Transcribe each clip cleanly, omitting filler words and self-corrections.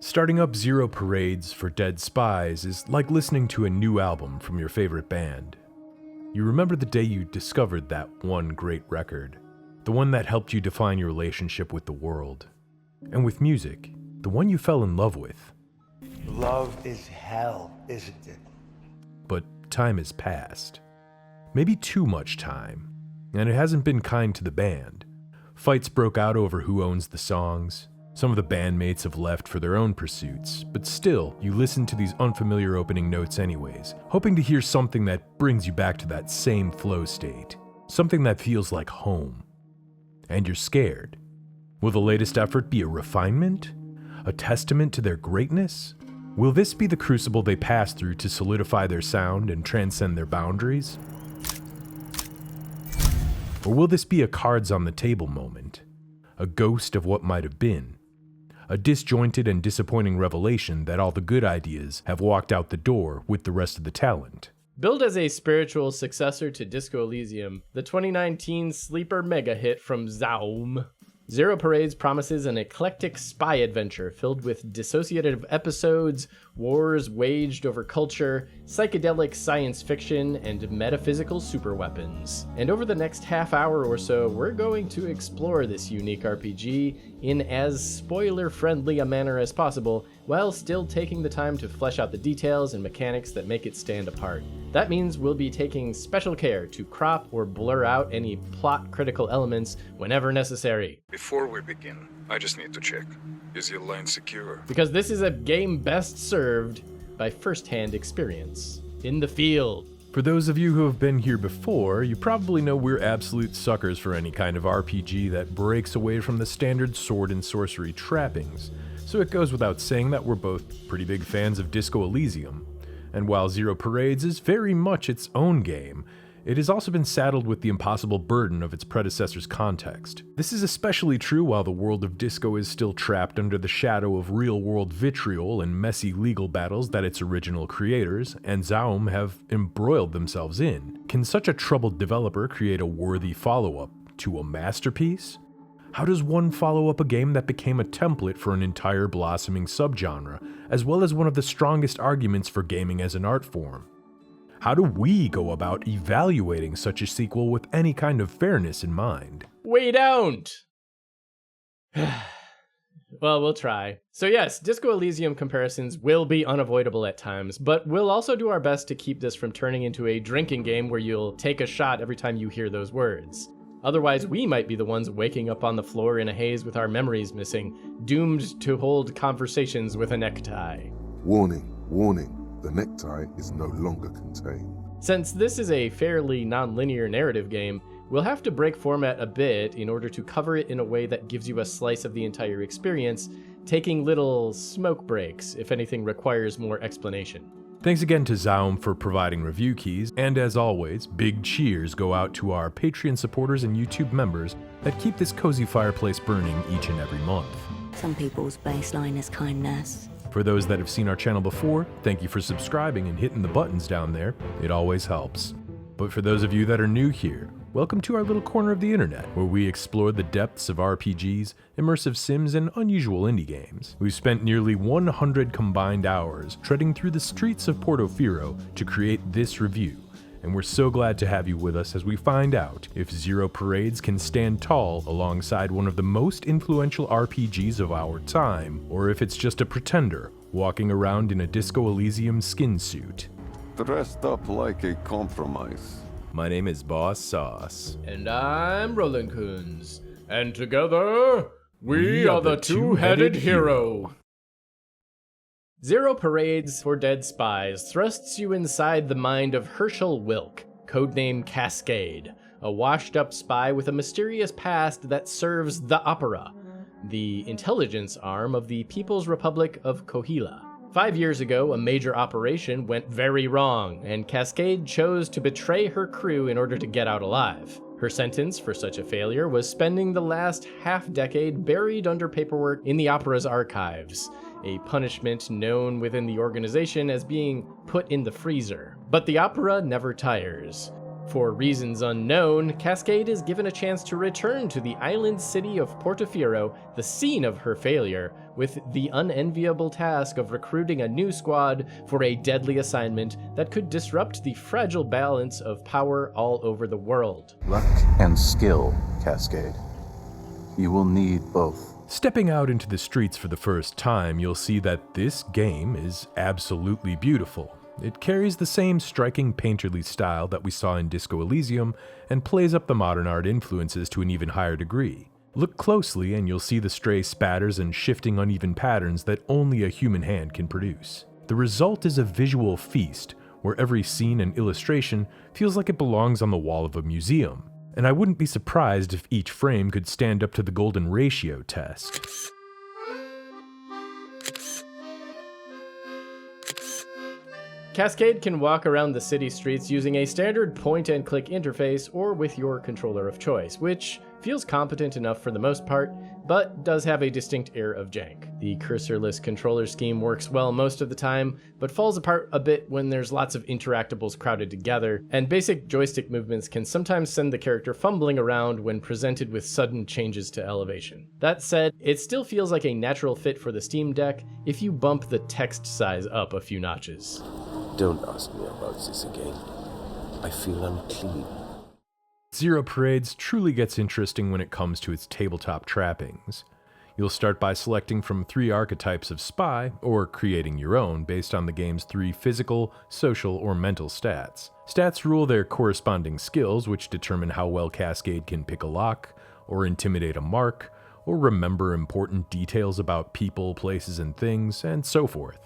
Starting up Zero Parades for Dead Spies is like listening to a new album from your favorite band. You remember the day you discovered that one great record, the one that helped you define your relationship with the world. And with music, the one you fell in love with. Love is hell, isn't it? But time has passed. Maybe too much time, and it hasn't been kind to the band. Fights broke out over who owns the songs. Some of the bandmates have left for their own pursuits, but still, you listen to these unfamiliar opening notes anyways, hoping to hear something that brings you back to that same flow state, something that feels like home. And you're scared. Will the latest effort be a refinement? A testament to their greatness? Will this be the crucible they pass through to solidify their sound and transcend their boundaries? Or will this be a cards on the table moment? A ghost of what might have been? A disjointed and disappointing revelation that all the good ideas have walked out the door with the rest of the talent. Billed as a spiritual successor to Disco Elysium, the 2019 sleeper mega hit from Zaum, Zero Parades promises an eclectic spy adventure filled with dissociative episodes, wars waged over culture, psychedelic science fiction, and metaphysical superweapons. And over the next half hour or so, we're going to explore this unique RPG in as spoiler-friendly a manner as possible, while still taking the time to flesh out the details and mechanics that make it stand apart. That means we'll be taking special care to crop or blur out any plot-critical elements whenever necessary. Before we begin, I just need to check. Is your line secure? Because this is a game best served by first-hand experience. In the field. For those of you who have been here before, you probably know we're absolute suckers for any kind of RPG that breaks away from the standard sword and sorcery trappings, so it goes without saying that we're both pretty big fans of Disco Elysium. And while Zero Parades is very much its own game, it has also been saddled with the impossible burden of its predecessor's context. This is especially true while the world of Disco is still trapped under the shadow of real-world vitriol and messy legal battles that its original creators, and Zaum, have embroiled themselves in. Can such a troubled developer create a worthy follow-up to a masterpiece? How does one follow up a game that became a template for an entire blossoming subgenre, as well as one of the strongest arguments for gaming as an art form? How do we go about evaluating such a sequel with any kind of fairness in mind? We don't! Well, we'll try. So yes, Disco Elysium comparisons will be unavoidable at times, but we'll also do our best to keep this from turning into a drinking game where you'll take a shot every time you hear those words. Otherwise, we might be the ones waking up on the floor in a haze with our memories missing, doomed to hold conversations with a necktie. Warning, warning. The necktie is no longer contained. Since this is a fairly non-linear narrative game, we'll have to break format a bit in order to cover it in a way that gives you a slice of the entire experience, taking little smoke breaks if anything requires more explanation. Thanks again to Zaum for providing review keys, and as always, big cheers go out to our Patreon supporters and YouTube members that keep this cozy fireplace burning each and every month. Some people's baseline is kindness. For those that have seen our channel before, thank you for subscribing and hitting the buttons down there. It always helps. But for those of you that are new here, welcome to our little corner of the internet, where we explore the depths of RPGs, immersive sims, and unusual indie games. We've spent nearly 100 combined hours treading through the streets of Portofiro to create this review, and we're so glad to have you with us as we find out if Zero Parades can stand tall alongside one of the most influential RPGs of our time, or if it's just a pretender walking around in a Disco Elysium skin suit. Dressed up like a compromise. My name is Boss Sauce. And I'm Roland Coons. And together, we are the Two-Headed Hero. Zero Parades for Dead Spies thrusts you inside the mind of Herschel Wilk, codename Cascade, a washed-up spy with a mysterious past that serves the opera. the intelligence arm of the People's Republic of Kohila. 5 years ago, a major operation went very wrong, and Cascade chose to betray her crew in order to get out alive. Her sentence for such a failure was spending the last half-decade buried under paperwork in the Opera's archives, a punishment known within the organization as being put in the freezer. But the Opera never tires. For reasons unknown, Cascade is given a chance to return to the island city of Portofiro, the scene of her failure, with the unenviable task of recruiting a new squad for a deadly assignment that could disrupt the fragile balance of power all over the world. Luck and skill, Cascade. You will need both. Stepping out into the streets for the first time, you'll see that this game is absolutely beautiful. It carries the same striking painterly style that we saw in Disco Elysium and plays up the modern art influences to an even higher degree. Look closely and you'll see the stray spatters and shifting uneven patterns that only a human hand can produce. The result is a visual feast, where every scene and illustration feels like it belongs on the wall of a museum. And I wouldn't be surprised if each frame could stand up to the golden ratio test. Cascade can walk around the city streets using a standard point-and-click interface or with your controller of choice, which feels competent enough for the most part, but does have a distinct air of jank. The cursorless controller scheme works well most of the time, but falls apart a bit when there's lots of interactables crowded together, and basic joystick movements can sometimes send the character fumbling around when presented with sudden changes to elevation. That said, it still feels like a natural fit for the Steam Deck if you bump the text size up a few notches. Don't ask me about this again. I feel unclean. Zero Parades truly gets interesting when it comes to its tabletop trappings. You'll start by selecting from 3 archetypes of spy, or creating your own based on the game's 3 physical, social, or mental stats. Stats rule their corresponding skills, which determine how well Cascade can pick a lock, or intimidate a mark, or remember important details about people, places, and things, and so forth.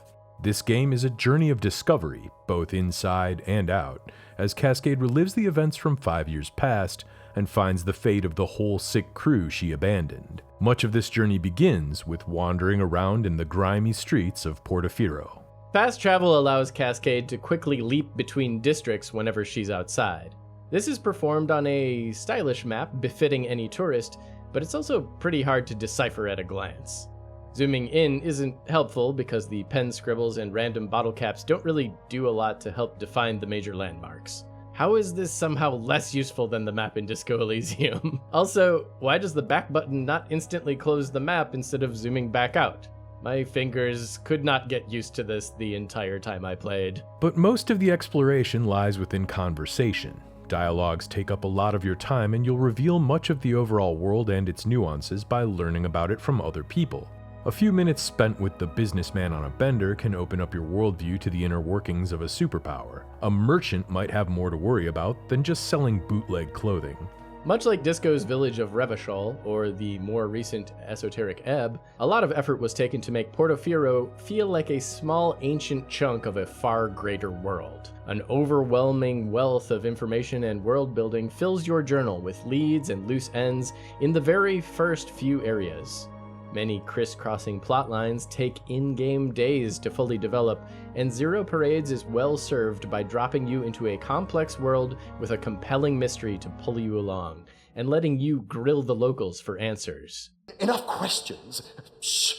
This game is a journey of discovery, both inside and out, as Cascade relives the events from 5 years past and finds the fate of the whole sick crew she abandoned. Much of this journey begins with wandering around in the grimy streets of Portofiro. Fast travel allows Cascade to quickly leap between districts whenever she's outside. This is performed on a stylish map befitting any tourist, but it's also pretty hard to decipher at a glance. Zooming in isn't helpful because the pen scribbles and random bottle caps don't really do a lot to help define the major landmarks. How is this somehow less useful than the map in Disco Elysium? Also, why does the back button not instantly close the map instead of zooming back out? My fingers could not get used to this the entire time I played. But most of the exploration lies within conversation. Dialogues take up a lot of your time and you'll reveal much of the overall world and its nuances by learning about it from other people. A few minutes spent with the businessman on a bender can open up your worldview to the inner workings of a superpower. A merchant might have more to worry about than just selling bootleg clothing. Much like Disco's village of Revachol, or the more recent esoteric Ebb, a lot of effort was taken to make Portofiro feel like a small ancient chunk of a far greater world. An overwhelming wealth of information and world building fills your journal with leads and loose ends in the very first few areas. Many crisscrossing plot lines take in-game days to fully develop, and Zero Parades is well served by dropping you into a complex world with a compelling mystery to pull you along, and letting you grill the locals for answers. Enough questions. Shh.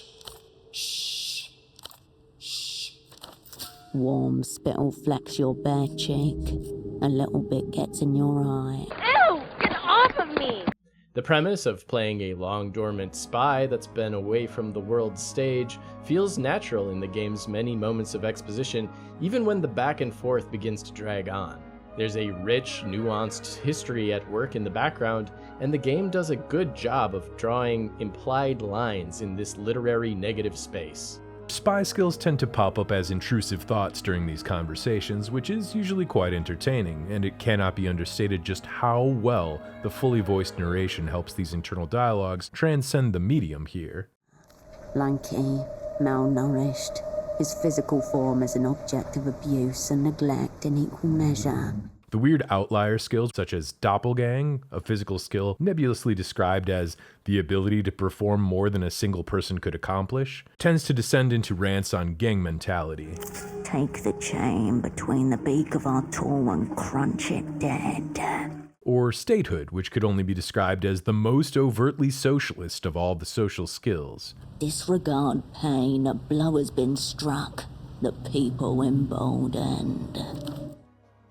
Shh. Shh. Warm spittle flecks your bare cheek. A little bit gets in your eye. Ew! Get off of me! The premise of playing a long-dormant spy that's been away from the world's stage feels natural in the game's many moments of exposition, even when the back and forth begins to drag on. There's a rich, nuanced history at work in the background, and the game does a good job of drawing implied lines in this literary negative space. Spy skills tend to pop up as intrusive thoughts during these conversations, which is usually quite entertaining, and it cannot be understated just how well the fully voiced narration helps these internal dialogues transcend the medium here. Lanky, malnourished, his physical form is an object of abuse and neglect in equal measure. The weird outlier skills, such as Doppelgang, a physical skill nebulously described as the ability to perform more than a single person could accomplish, tends to descend into rants on gang mentality. Take the chain between the beak of our toe and crunch it dead. Or Statehood, which could only be described as the most overtly socialist of all the social skills. Disregard pain, a blow has been struck, the people emboldened.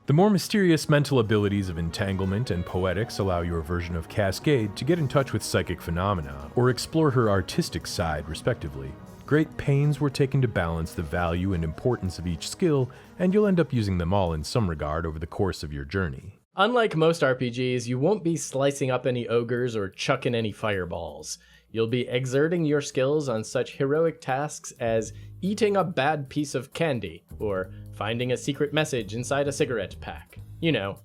The more mysterious mental abilities of Entanglement and Poetics allow your version of Cascade to get in touch with psychic phenomena, or explore her artistic side, respectively. Great pains were taken to balance the value and importance of each skill, and you'll end up using them all in some regard over the course of your journey. Unlike most RPGs, you won't be slicing up any ogres or chucking any fireballs. You'll be exerting your skills on such heroic tasks as eating a bad piece of candy, or finding a secret message inside a cigarette pack. You know,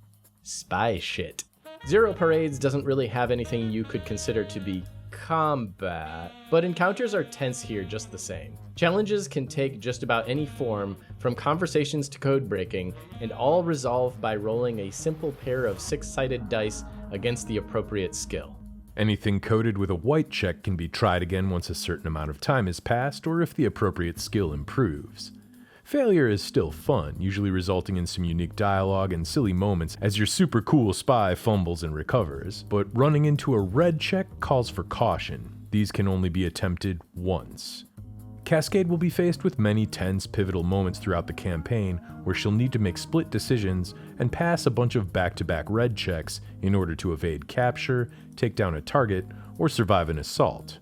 spy shit. Zero Parades doesn't really have anything you could consider to be combat, but encounters are tense here just the same. Challenges can take just about any form, from conversations to code breaking, and all resolve by rolling a simple pair of 6-sided dice against the appropriate skill. Anything coded with a white check can be tried again once a certain amount of time has passed, or if the appropriate skill improves. Failure is still fun, usually resulting in some unique dialogue and silly moments as your super cool spy fumbles and recovers, but running into a red check calls for caution. These can only be attempted once. Cascade will be faced with many tense, pivotal moments throughout the campaign where she'll need to make split decisions and pass a bunch of back-to-back red checks in order to evade capture, take down a target, or survive an assault.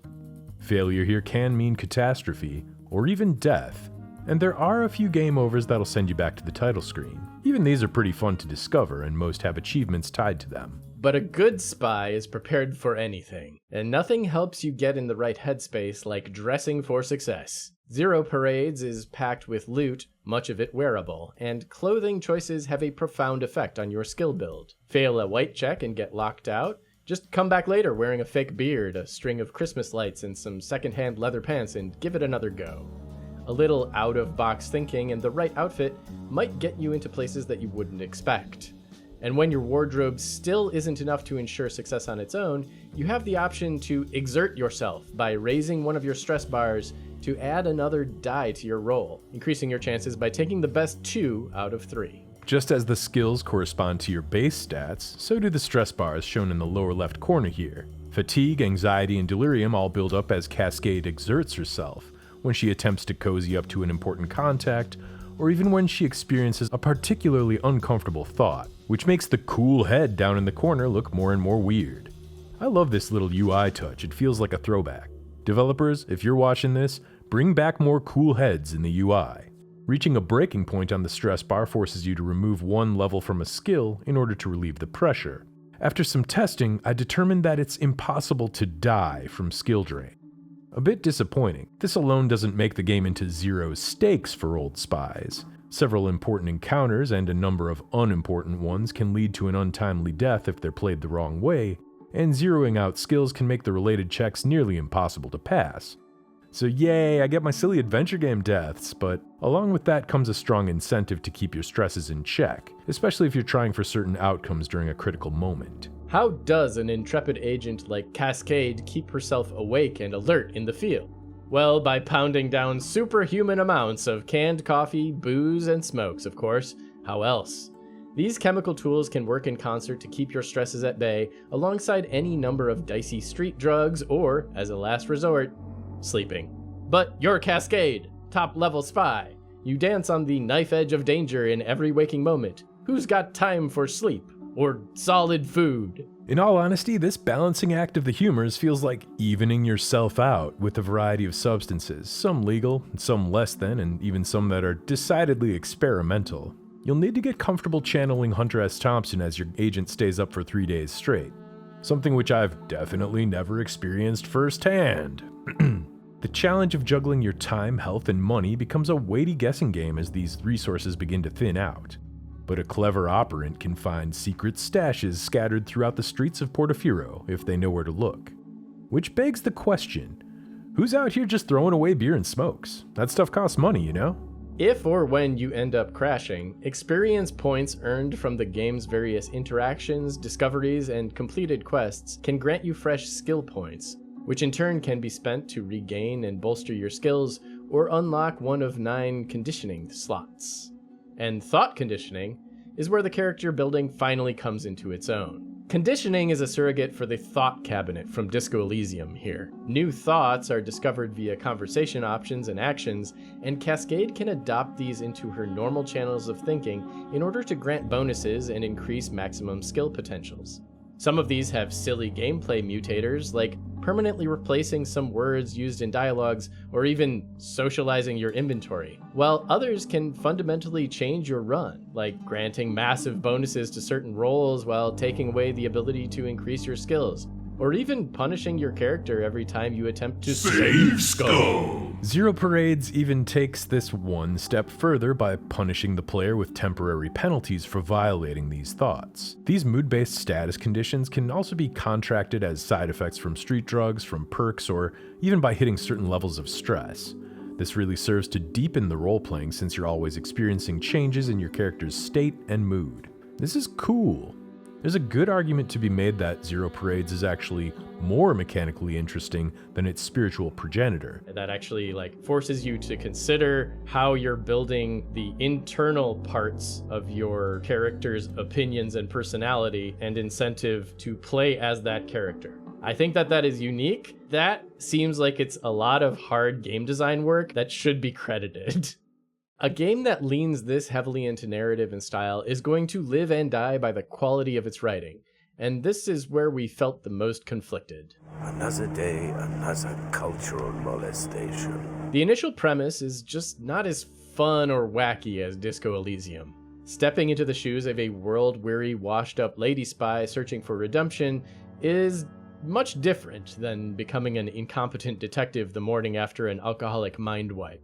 Failure here can mean catastrophe, or even death, and there are a few game overs that'll send you back to the title screen. Even these are pretty fun to discover, and most have achievements tied to them. But a good spy is prepared for anything, and nothing helps you get in the right headspace like dressing for success. Zero Parades is packed with loot, much of it wearable, and clothing choices have a profound effect on your skill build. Fail a white check and get locked out? Just come back later wearing a fake beard, a string of Christmas lights, and some secondhand leather pants and give it another go. A little out-of-box thinking and the right outfit might get you into places that you wouldn't expect. And when your wardrobe still isn't enough to ensure success on its own, you have the option to exert yourself by raising one of your stress bars to add another die to your roll, increasing your chances by taking the best 2 out of 3. Just as the skills correspond to your base stats, so do the stress bars shown in the lower left corner here. Fatigue, anxiety, and delirium all build up as Cascade exerts herself, when she attempts to cozy up to an important contact, or even when she experiences a particularly uncomfortable thought, which makes the cool head down in the corner look more and more weird. I love this little UI touch, it feels like a throwback. Developers, if you're watching this, bring back more cool heads in the UI. Reaching a breaking point on the stress bar forces you to remove one level from a skill in order to relieve the pressure. After some testing, I determined that it's impossible to die from skill drain. A bit disappointing. This alone doesn't make the game into zero stakes for old spies. Several important encounters and a number of unimportant ones can lead to an untimely death if they're played the wrong way, and zeroing out skills can make the related checks nearly impossible to pass. So yay, I get my silly adventure game deaths, but along with that comes a strong incentive to keep your stresses in check, especially if you're trying for certain outcomes during a critical moment. How does an intrepid agent like Cascade keep herself awake and alert in the field? Well, by pounding down superhuman amounts of canned coffee, booze, and smokes, of course. How else? These chemical tools can work in concert to keep your stresses at bay, alongside any number of dicey street drugs, or, as a last resort, sleeping. But you're Cascade, top-level spy. You dance on the knife edge of danger in every waking moment. Who's got time for sleep? Or solid food? In all honesty, this balancing act of the humors feels like evening yourself out with a variety of substances, some legal, some less than, and even some that are decidedly experimental. You'll need to get comfortable channeling Hunter S. Thompson as your agent stays up for 3 days straight. Something which I've definitely never experienced firsthand. The challenge of juggling your time, health, and money becomes a weighty guessing game as these resources begin to thin out. But a clever operant can find secret stashes scattered throughout the streets of Portofiro if they know where to look. Which begs the question, who's out here just throwing away beer and smokes? That stuff costs money, you know? If or when you end up crashing, experience points earned from the game's various interactions, discoveries, and completed quests can grant you fresh skill points, which in turn can be spent to regain and bolster your skills or unlock one of 9 conditioning slots. And thought conditioning is where the character building finally comes into its own. Conditioning is a surrogate for the thought cabinet from Disco Elysium here. New thoughts are discovered via conversation options and actions, and Cascade can adopt these into her normal channels of thinking in order to grant bonuses and increase maximum skill potentials. Some of these have silly gameplay mutators, like permanently replacing some words used in dialogues or even socializing your inventory, while others can fundamentally change your run, like granting massive bonuses to certain roles while taking away the ability to increase your skills, or even punishing your character every time you attempt to save scum. Zero Parades even takes this one step further by punishing the player with temporary penalties for violating these thoughts. These mood-based status conditions can also be contracted as side effects from street drugs, from perks, or even by hitting certain levels of stress. This really serves to deepen the role-playing since you're always experiencing changes in your character's state and mood. This is cool. There's a good argument to be made that Zero Parades is actually more mechanically interesting than its spiritual progenitor. That actually forces you to consider how you're building the internal parts of your character's opinions and personality and incentive to play as that character. I think that is unique. That seems like it's a lot of hard game design work that should be credited. A game that leans this heavily into narrative and style is going to live and die by the quality of its writing, and this is where we felt the most conflicted. Another day, another cultural molestation. The initial premise is just not as fun or wacky as Disco Elysium. Stepping into the shoes of a world-weary, washed-up lady spy searching for redemption is much different than becoming an incompetent detective the morning after an alcoholic mind wipe.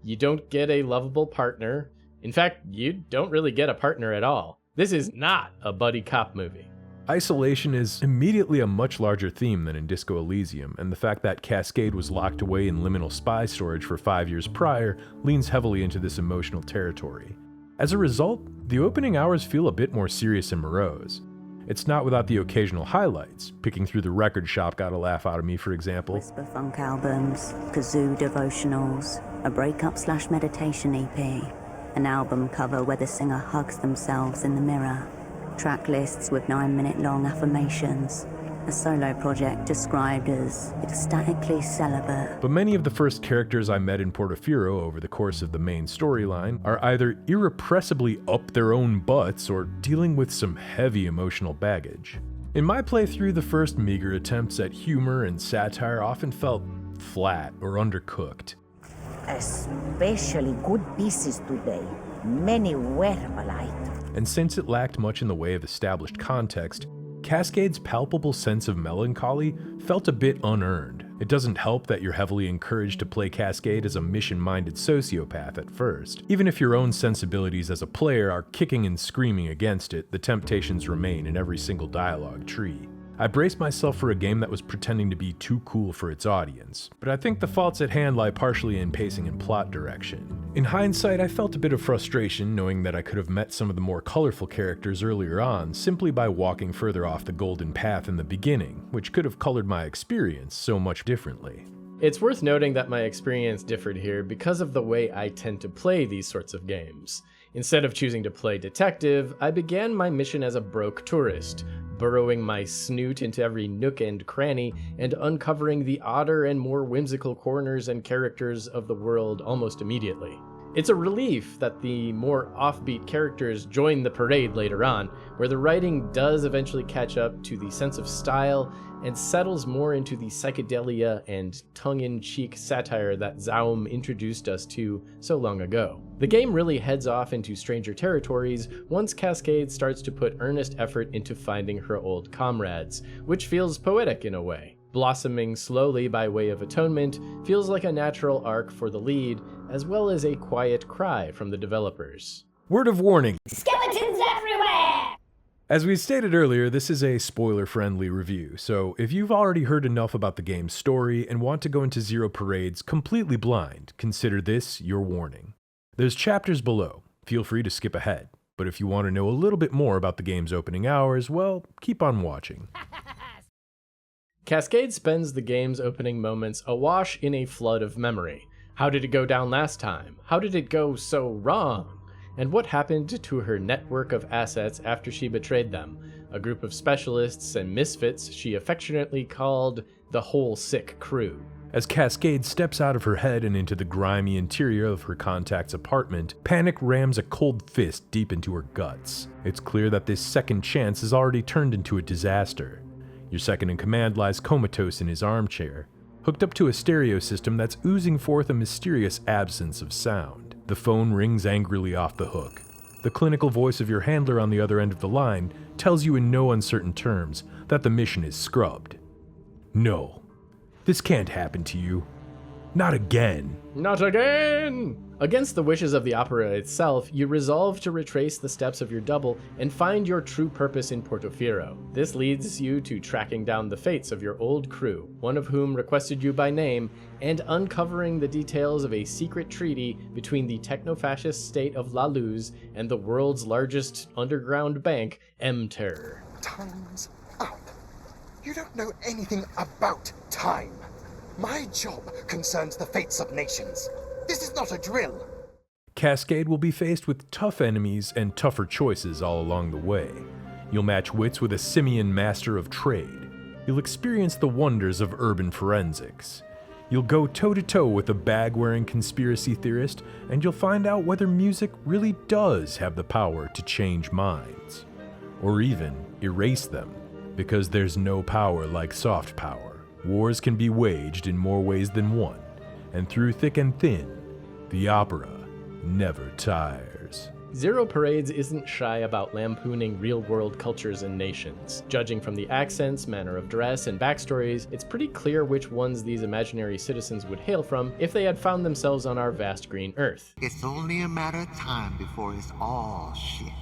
You don't get a lovable partner. In fact, you don't really get a partner at all. This is not a buddy cop movie. Isolation is immediately a much larger theme than in Disco Elysium, and the fact that Cascade was locked away in liminal spy storage for 5 years prior leans heavily into this emotional territory. As a result, the opening hours feel a bit more serious and morose. It's not without the occasional highlights. Picking through the record shop got a laugh out of me, for example. Whisper funk albums, kazoo devotionals, a breakup/meditation EP, an album cover where the singer hugs themselves in the mirror, track lists with 9-minute-long affirmations, a solo project described as ecstatically celibate. But many of the first characters I met in Portofiro over the course of the main storyline are either irrepressibly up their own butts or dealing with some heavy emotional baggage. In my playthrough, the first meager attempts at humor and satire often felt flat or undercooked. Especially good pieces today. Many wearable items. And since it lacked much in the way of established context, Cascade's palpable sense of melancholy felt a bit unearned. It doesn't help that you're heavily encouraged to play Cascade as a mission-minded sociopath at first. Even if your own sensibilities as a player are kicking and screaming against it, the temptations remain in every single dialogue tree. I braced myself for a game that was pretending to be too cool for its audience, but I think the faults at hand lie partially in pacing and plot direction. In hindsight, I felt a bit of frustration knowing that I could have met some of the more colorful characters earlier on simply by walking further off the golden path in the beginning, which could have colored my experience so much differently. It's worth noting that my experience differed here because of the way I tend to play these sorts of games. Instead of choosing to play detective, I began my mission as a broke tourist, burrowing my snoot into every nook and cranny and uncovering the odder and more whimsical corners and characters of the world almost immediately. It's a relief that the more offbeat characters join the parade later on, where the writing does eventually catch up to the sense of style and settles more into the psychedelia and tongue-in-cheek satire that Zaum introduced us to so long ago. The game really heads off into stranger territories once Cascade starts to put earnest effort into finding her old comrades, which feels poetic in a way. Blossoming slowly by way of Atonement feels like a natural arc for the lead, as well as a quiet cry from the developers. Word of warning. Skeletons everywhere! As we stated earlier, this is a spoiler-friendly review, so if you've already heard enough about the game's story and want to go into Zero Parades completely blind, consider this your warning. There's chapters below. Feel free to skip ahead. But if you want to know a little bit more about the game's opening hours, well, keep on watching. Cascade spends the game's opening moments awash in a flood of memory. How did it go down last time? How did it go so wrong? And what happened to her network of assets after she betrayed them? A group of specialists and misfits she affectionately called the Whole Sick Crew. As Cascade steps out of her head and into the grimy interior of her contact's apartment, panic rams a cold fist deep into her guts. It's clear that this second chance has already turned into a disaster. Your second-in-command lies comatose in his armchair, hooked up to a stereo system that's oozing forth a mysterious absence of sound. The phone rings angrily off the hook. The clinical voice of your handler on the other end of the line tells you in no uncertain terms that the mission is scrubbed. No, this can't happen to you. Not again. Not again! Against the wishes of the opera itself, you resolve to retrace the steps of your double and find your true purpose in Portofiro. This leads you to tracking down the fates of your old crew, one of whom requested you by name, and uncovering the details of a secret treaty between the techno-fascist state of La Luz and the world's largest underground bank, Emter. Time's up. You don't know anything about time. My job concerns the fates of nations. This is not a drill. Cascade will be faced with tough enemies and tougher choices all along the way. You'll match wits with a simian master of trade. You'll experience the wonders of urban forensics. You'll go toe-to-toe with a bag-wearing conspiracy theorist, and you'll find out whether music really does have the power to change minds. Or even erase them, because there's no power like soft power. Wars can be waged in more ways than one, and through thick and thin, the opera never tires. Zero Parades isn't shy about lampooning real-world cultures and nations. Judging from the accents, manner of dress, and backstories, it's pretty clear which ones these imaginary citizens would hail from if they had found themselves on our vast green earth. It's only a matter of time before it's all shit.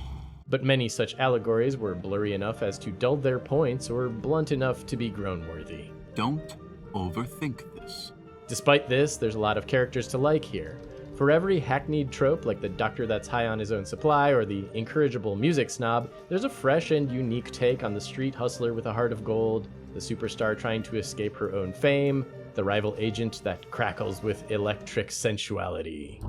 But many such allegories were blurry enough as to dull their points or blunt enough to be groan-worthy. Don't overthink this. Despite this, there's a lot of characters to like here. For every hackneyed trope like the doctor that's high on his own supply or the incorrigible music snob, there's a fresh and unique take on the street hustler with a heart of gold, the superstar trying to escape her own fame, the rival agent that crackles with electric sensuality.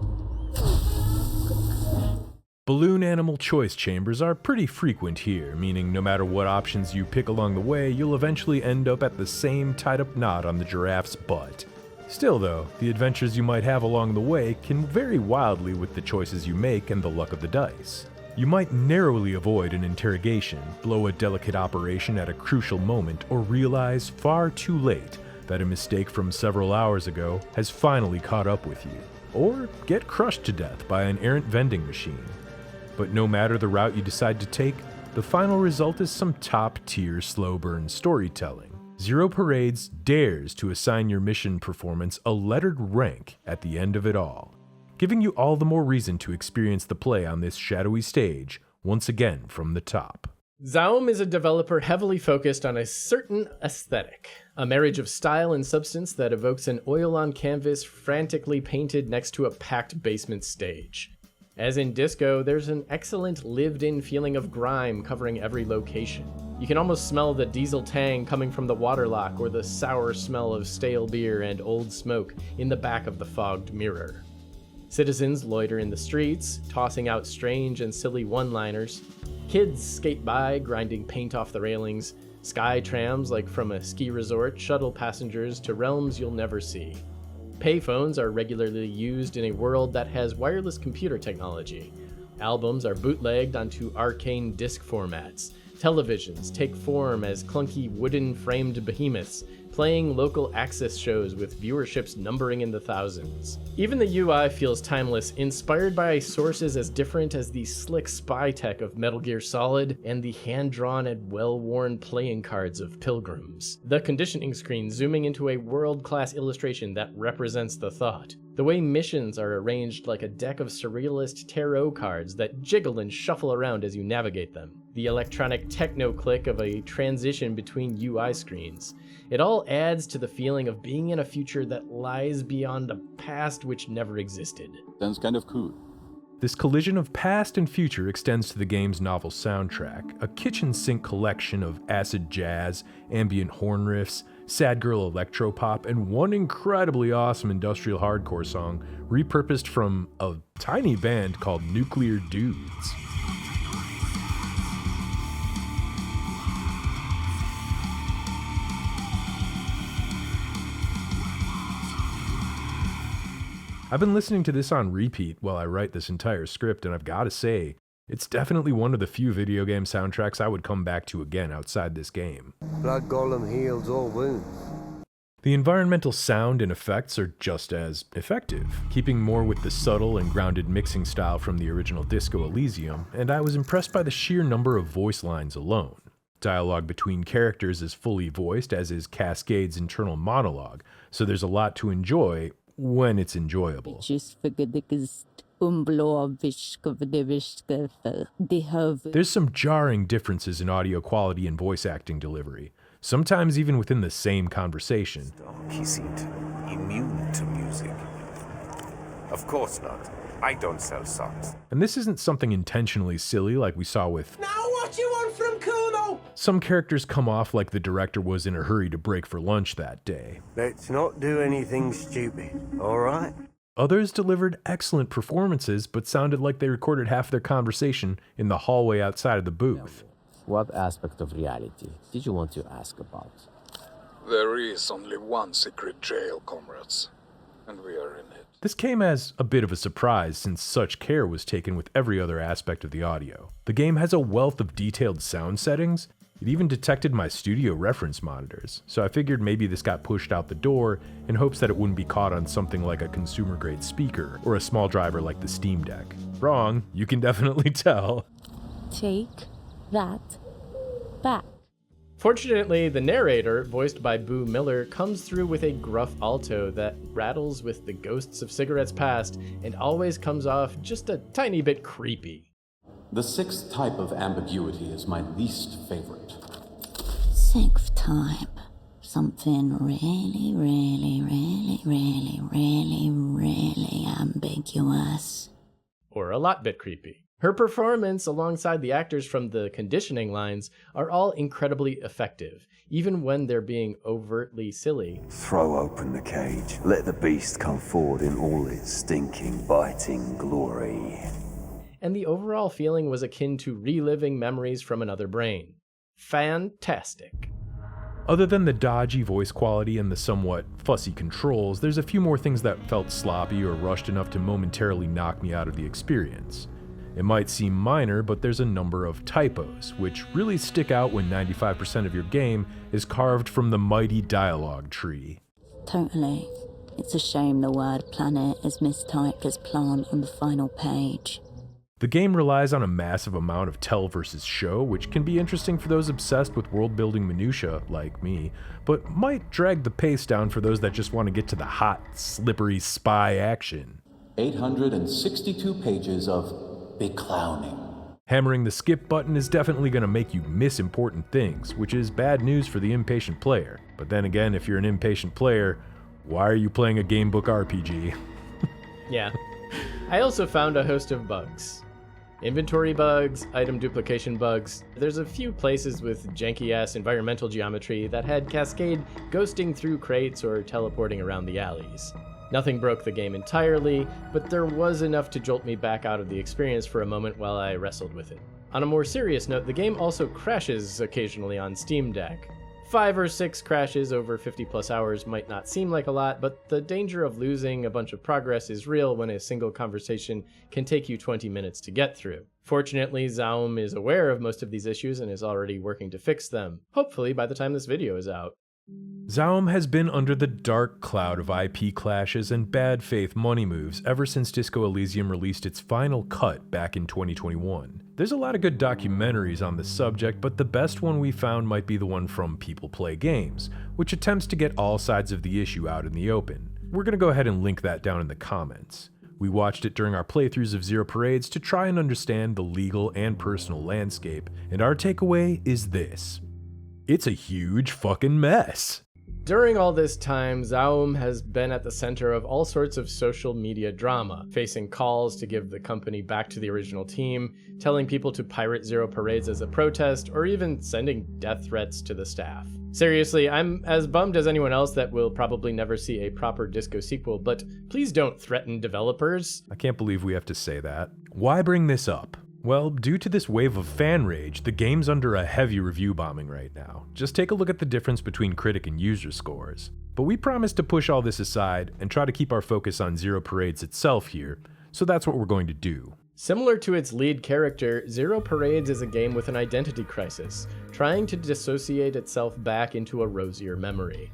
Balloon animal choice chambers are pretty frequent here, meaning no matter what options you pick along the way, you'll eventually end up at the same tied-up knot on the giraffe's butt. Still though, the adventures you might have along the way can vary wildly with the choices you make and the luck of the dice. You might narrowly avoid an interrogation, blow a delicate operation at a crucial moment, or realize far too late that a mistake from several hours ago has finally caught up with you. Or get crushed to death by an errant vending machine. But no matter the route you decide to take, the final result is some top-tier slow burn storytelling. Zero Parades dares to assign your mission performance a lettered rank at the end of it all, giving you all the more reason to experience the play on this shadowy stage once again from the top. Zaum is a developer heavily focused on a certain aesthetic, a marriage of style and substance that evokes an oil-on-canvas frantically painted next to a packed basement stage. As in Disco, there's an excellent lived-in feeling of grime covering every location. You can almost smell the diesel tang coming from the waterlock or the sour smell of stale beer and old smoke in the back of the fogged mirror. Citizens loiter in the streets, tossing out strange and silly one-liners. Kids skate by, grinding paint off the railings. Sky trams, like from a ski resort, shuttle passengers to realms you'll never see. Payphones are regularly used in a world that has wireless computer technology. Albums are bootlegged onto arcane disc formats. Televisions take form as clunky wooden-framed behemoths, playing local access shows with viewerships numbering in the thousands. Even the UI feels timeless, inspired by sources as different as the slick spy tech of Metal Gear Solid and the hand-drawn and well-worn playing cards of Pilgrims. The conditioning screen zooming into a world-class illustration that represents the thought. The way missions are arranged like a deck of surrealist tarot cards that jiggle and shuffle around as you navigate them. The electronic techno-click of a transition between UI screens. It all adds to the feeling of being in a future that lies beyond a past which never existed. Sounds kind of cool. This collision of past and future extends to the game's novel soundtrack, a kitchen sink collection of acid jazz, ambient horn riffs, sad girl electropop, and one incredibly awesome industrial hardcore song repurposed from a tiny band called Nuclear Dudes. I've been listening to this on repeat while I write this entire script, and I've got to say, it's definitely one of the few video game soundtracks I would come back to again outside this game. Blood Golem heals all wounds. The environmental sound and effects are just as effective, keeping more with the subtle and grounded mixing style from the original Disco Elysium, and I was impressed by the sheer number of voice lines alone. Dialogue between characters is fully voiced, as is Cascade's internal monologue, so there's a lot to enjoy when it's enjoyable. There's some jarring differences in audio quality and voice acting delivery, sometimes even within the same conversation. He seemed immune to music. Of course not. I don't sell socks. And this isn't something intentionally silly like we saw with Now what you want from Kuno? Some characters come off like the director was in a hurry to break for lunch that day. Let's not do anything stupid, alright? Others delivered excellent performances, but sounded like they recorded half their conversation in the hallway outside of the booth. What aspect of reality did you want to ask about? There is only one secret jail, comrades, and we are in it. This came as a bit of a surprise since such care was taken with every other aspect of the audio. The game has a wealth of detailed sound settings. It even detected my studio reference monitors, so I figured maybe this got pushed out the door in hopes that it wouldn't be caught on something like a consumer-grade speaker or a small driver like the Steam Deck. Wrong, you can definitely tell. Take that back. Fortunately, the narrator, voiced by Boo Miller, comes through with a gruff alto that rattles with the ghosts of cigarettes past and always comes off just a tiny bit creepy. The sixth type of ambiguity is my least favorite. Sixth type. Something really, really, really, really, really, really ambiguous. Or a lot bit creepy. Her performance alongside the actors from the conditioning lines are all incredibly effective, even when they're being overtly silly. Throw open the cage. Let the beast come forward in all its stinking, biting glory. And the overall feeling was akin to reliving memories from another brain. Fantastic. Other than the dodgy voice quality and the somewhat fussy controls, there's a few more things that felt sloppy or rushed enough to momentarily knock me out of the experience. It might seem minor, but there's a number of typos, which really stick out when 95% of your game is carved from the mighty dialogue tree. Totally. It's a shame the word planet is mistyped as plant on the final page. The game relies on a massive amount of tell versus show, which can be interesting for those obsessed with world-building minutia, like me, but might drag the pace down for those that just want to get to the hot, slippery spy action. 862 pages of beclowning. Hammering the skip button is definitely going to make you miss important things, which is bad news for the impatient player. But then again, if you're an impatient player, why are you playing a gamebook RPG? Yeah. I also found a host of bugs. Inventory bugs, item duplication bugs. There's a few places with janky-ass environmental geometry that had Cascade ghosting through crates or teleporting around the alleys. Nothing broke the game entirely, but there was enough to jolt me back out of the experience for a moment while I wrestled with it. On a more serious note, the game also crashes occasionally on Steam Deck. 5 or 6 crashes over 50 plus hours might not seem like a lot, but the danger of losing a bunch of progress is real when a single conversation can take you 20 minutes to get through. Fortunately, Zaum is aware of most of these issues and is already working to fix them, hopefully by the time this video is out. Zaum has been under the dark cloud of IP clashes and bad faith money moves ever since Disco Elysium released its final cut back in 2021. There's a lot of good documentaries on the subject, but the best one we found might be the one from People Play Games, which attempts to get all sides of the issue out in the open. We're going to go ahead and link that down in the comments. We watched it during our playthroughs of Zero Parades to try and understand the legal and personal landscape, and our takeaway is this. It's a huge fucking mess. During all this time, Zaum has been at the center of all sorts of social media drama, facing calls to give the company back to the original team, telling people to pirate Zero Parades as a protest, or even sending death threats to the staff. Seriously, I'm as bummed as anyone else that we'll probably never see a proper Disco sequel, but please don't threaten developers. I can't believe we have to say that. Why bring this up? Well, due to this wave of fan rage, the game's under a heavy review bombing right now. Just take a look at the difference between critic and user scores. But we promise to push all this aside and try to keep our focus on Zero Parades itself here, so that's what we're going to do. Similar to its lead character, Zero Parades is a game with an identity crisis, trying to dissociate itself back into a rosier memory.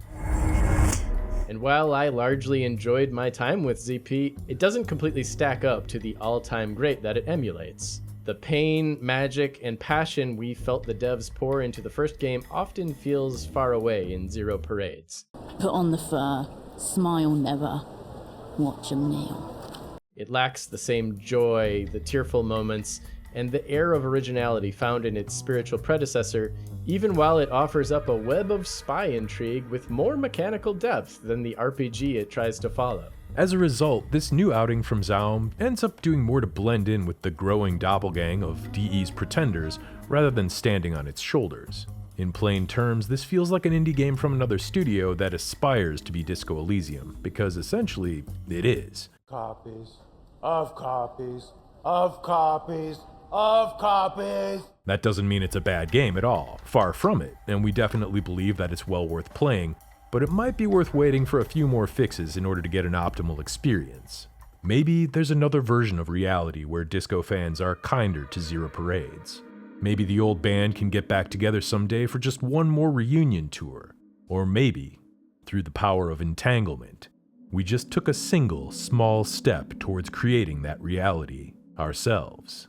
And while I largely enjoyed my time with ZP, it doesn't completely stack up to the all-time great that it emulates. The pain, magic, and passion we felt the devs pour into the first game often feels far away in Zero Parades. Put on the fur, smile never, watch 'em kneel. It lacks the same joy, the tearful moments, and the air of originality found in its spiritual predecessor, even while it offers up a web of spy intrigue with more mechanical depth than the RPG it tries to follow. As a result, this new outing from Zaum ends up doing more to blend in with the growing doppelgang of DE's pretenders rather than standing on its shoulders. In plain terms, this feels like an indie game from another studio that aspires to be Disco Elysium, because essentially, it is. Copies of copies of copies of copies. That doesn't mean it's a bad game at all, far from it, and we definitely believe that it's well worth playing, but it might be worth waiting for a few more fixes in order to get an optimal experience. Maybe there's another version of reality where disco fans are kinder to Zero Parades. Maybe the old band can get back together someday for just one more reunion tour. Or maybe, through the power of entanglement, we just took a single, small step towards creating that reality ourselves.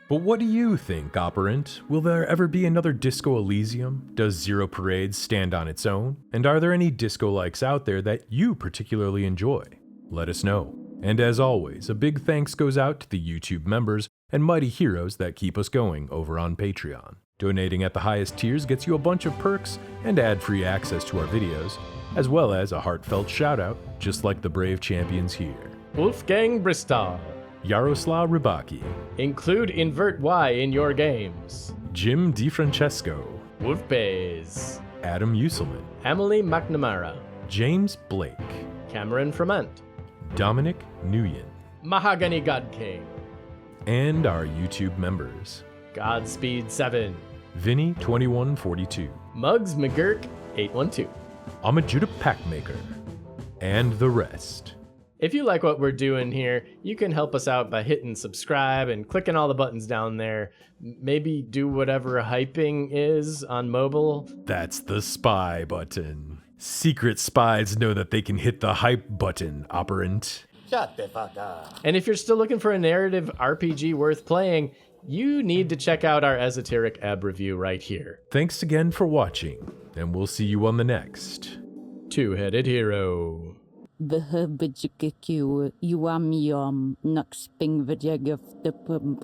But what do you think, Operant? Will there ever be another Disco Elysium? Does Zero Parades stand on its own? And are there any disco-likes out there that you particularly enjoy? Let us know. And as always, a big thanks goes out to the YouTube members and mighty heroes that keep us going over on Patreon. Donating at the highest tiers gets you a bunch of perks and ad-free access to our videos, as well as a heartfelt shout-out, just like the brave champions here. Wolfgang Bristol. Yaroslav Rybaki. Include invert Y in your games. Jim DiFrancesco. Wolfbays. Adam Uselman. Emily McNamara. James Blake. Cameron Fremont. Dominic Nguyen. Mahogany God King. And our YouTube members. Godspeed 7. Vinny 2142. Muggs McGurk 812. Amajuda Packmaker. And the rest. If you like what we're doing here, you can help us out by hitting subscribe and clicking all the buttons down there. Maybe do whatever hyping is on mobile. That's the spy button. Secret spies know that they can hit the hype button, Operant. Shut the fuck up. And if you're still looking for a narrative RPG worth playing, you need to check out our Esoteric Ebb review right here. Thanks again for watching, and we'll see you on the next Two-Headed Hero. The herbage you am yum, nuxping the jag of the pump.